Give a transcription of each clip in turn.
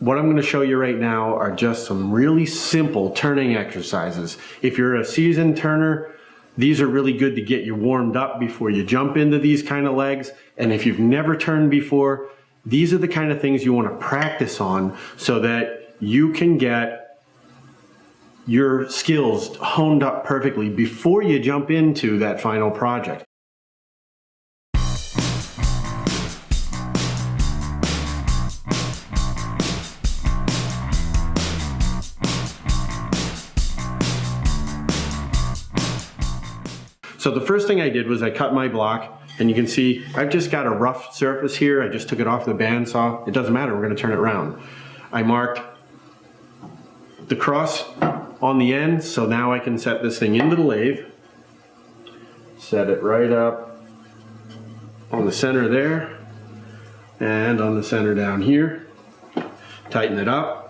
what I'm going to show you right now are just some really simple turning exercises. If you're a seasoned turner, these are really good to get you warmed up before you jump into these kind of legs. And if you've never turned before, these are the kind of things you want to practice on so that you can get your skills honed up perfectly before you jump into that final project. So the first thing I did was I cut my block, and you can see I've just got a rough surface here. I just took it off the bandsaw. It doesn't matter, we're going to turn it around. I marked the cross on the end, so now I can set this thing into the lathe. Set it right up on the center there, and on the center down here. Tighten it up.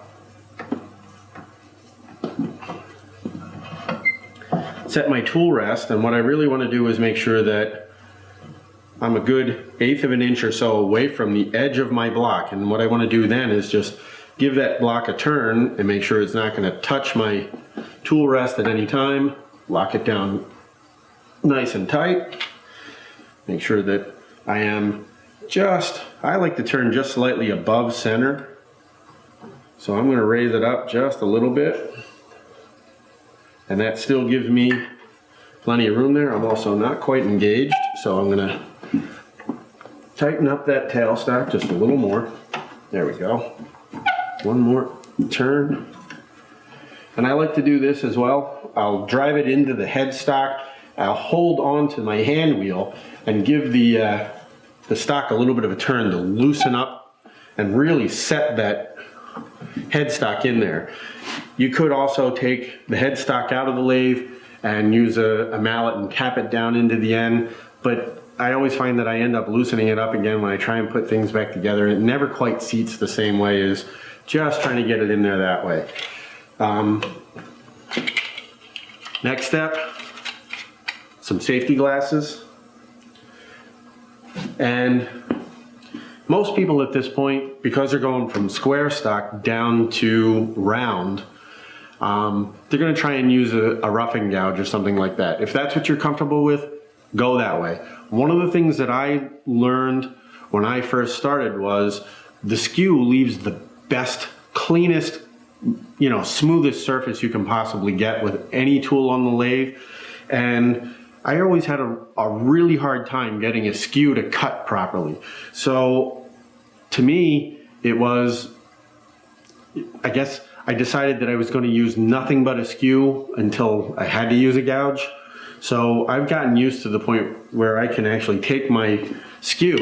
Set my tool rest, and what I really want to do is make sure that I'm a good 1/8 of an inch or so away from the edge of my block. And what I want to do then is just give that block a turn and make sure it's not going to touch my tool rest at any time. Lock it down nice and tight. Make sure that I am I like to turn just slightly above center. So I'm going to raise it up just a little bit. And that still gives me plenty of room there. I'm also not quite engaged, so I'm going to tighten up that tailstock just a little more. There we go. One more turn. And I like to do this as well. I'll drive it into the headstock. I'll hold on to my hand wheel and give the stock a little bit of a turn to loosen up and really set that headstock in there. You could also take the headstock out of the lathe and use a mallet and tap it down into the end, but I always find that I end up loosening it up again when I try and put things back together. It never quite seats the same way as just trying to get it in there that way. Next step, some safety glasses. And most people at this point, because they're going from square stock down to round, they're going to try and use a roughing gouge or something like that. If that's what you're comfortable with, go that way. One of the things that I learned when I first started was the Skew leaves the best, cleanest, smoothest surface you can possibly get with any tool on the lathe. And I always had a really hard time getting a Skew to cut properly. So to me, it was, I guess I decided that I was going to use nothing but a Skew until I had to use a gouge. So I've gotten used to the point where I can actually take my Skew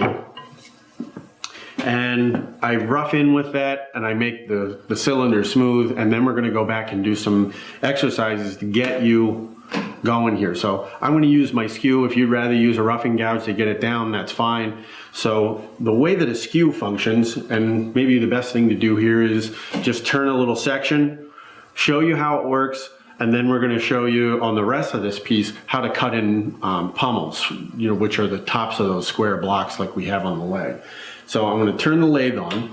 and I rough in with that and I make the cylinder smooth, and then we're going to go back and do some exercises to get you going here. So I'm going to use my Skew. If you'd rather use a roughing gouge to get it down, that's fine. So the way that a Skew functions, and maybe the best thing to do here is just turn a little section, show you how it works, and then we're going to show you on the rest of this piece how to cut in pummels, which are the tops of those square blocks like we have on the leg. So I'm going to turn the lathe on.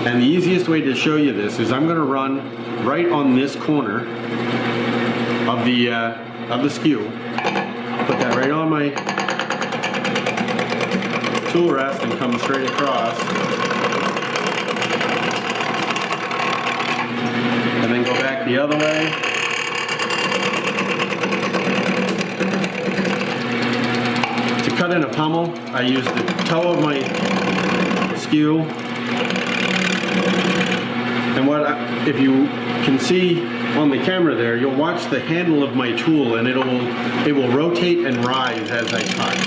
And the easiest way to show you this is I'm going to run right on this corner of the Skew. Put that right on my tool rest and come straight across. And then go back the other way. To cut in a pummel, I use the toe of my Skew. And if you can see on the camera there, you'll watch the handle of my tool, and it will rotate and rise as I cut.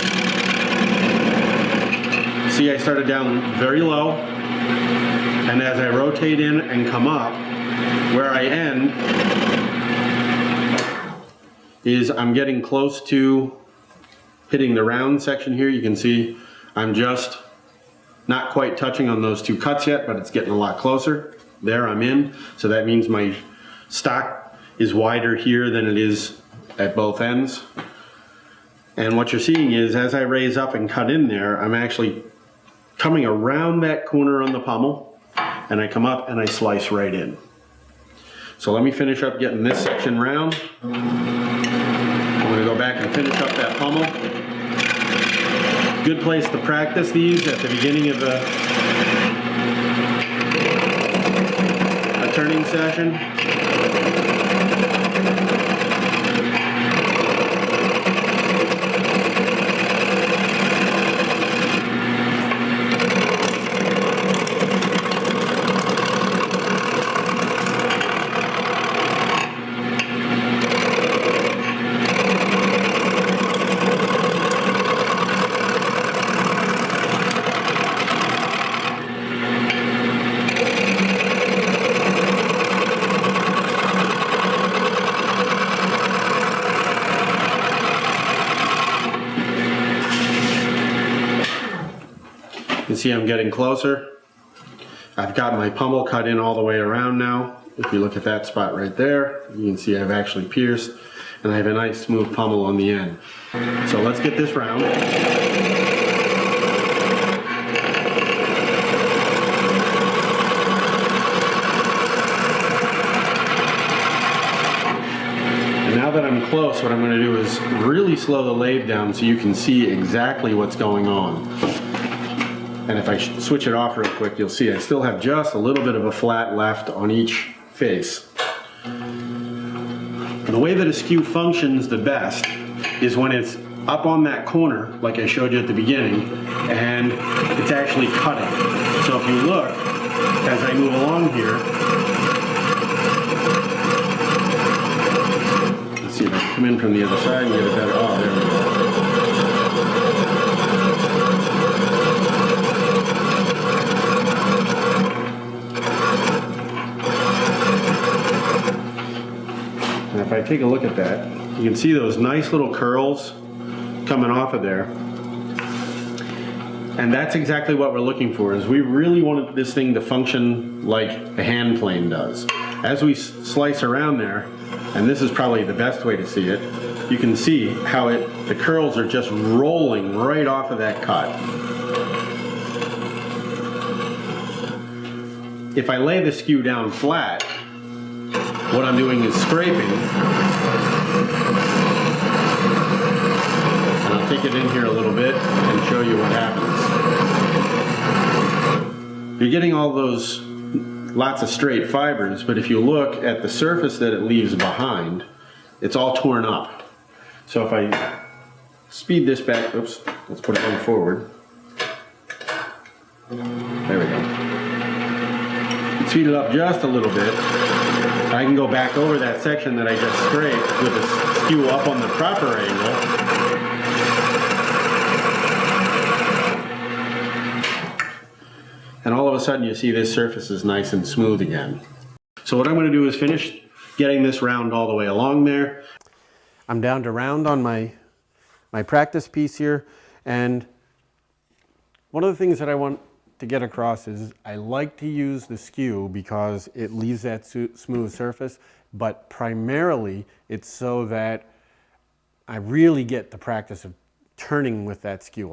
See, I started down very low, and as I rotate in and come up, where I end is I'm getting close to hitting the round section here. You can see I'm just not quite touching on those two cuts yet, but it's getting a lot closer. There, I'm in. So that means my stock is wider here than it is at both ends. And what you're seeing is as I raise up and cut in there, I'm actually coming around that corner on the pommel, and I come up and I slice right in. So let me finish up getting this section round. I'm going to go back and finish up that pommel. Good place to practice these at the beginning of a turning session. You can see I'm getting closer. I've got my pommel cut in all the way around now. If you look at that spot right there, you can see I've actually pierced, and I have a nice smooth pommel on the end. So let's get this round. And now that I'm close, what I'm going to do is really slow the lathe down so you can see exactly what's going on. And if I switch it off real quick, you'll see I still have just a little bit of a flat left on each face. The way that a skew functions the best is when it's up on that corner, like I showed you at the beginning, and it's actually cutting. So if you look, as I move along here, let's see if I can come in from the other side and get a better, oh, there we go. And if I take a look at that, you can see those nice little curls coming off of there. And that's exactly what we're looking for, is we really want this thing to function like a hand plane does. As we slice around there, and this is probably the best way to see it, you can see how the curls are just rolling right off of that cut. If I lay the skew down flat, what I'm doing is scraping, and I'll take it in here a little bit and show you what happens. You're getting all those lots of straight fibers, but if you look at the surface that it leaves behind, it's all torn up. So if I speed this back, oops, let's put it on forward. There we go. Speed it up just a little bit. I can go back over that section that I just scraped with the skew up on the proper angle. And all of a sudden you see this surface is nice and smooth again. So what I'm going to do is finish getting this round all the way along there. I'm down to round on my practice piece here, and one of the things that I want to get across is I like to use the skew because it leaves that smooth surface, but primarily it's so that I really get the practice of turning with that skew.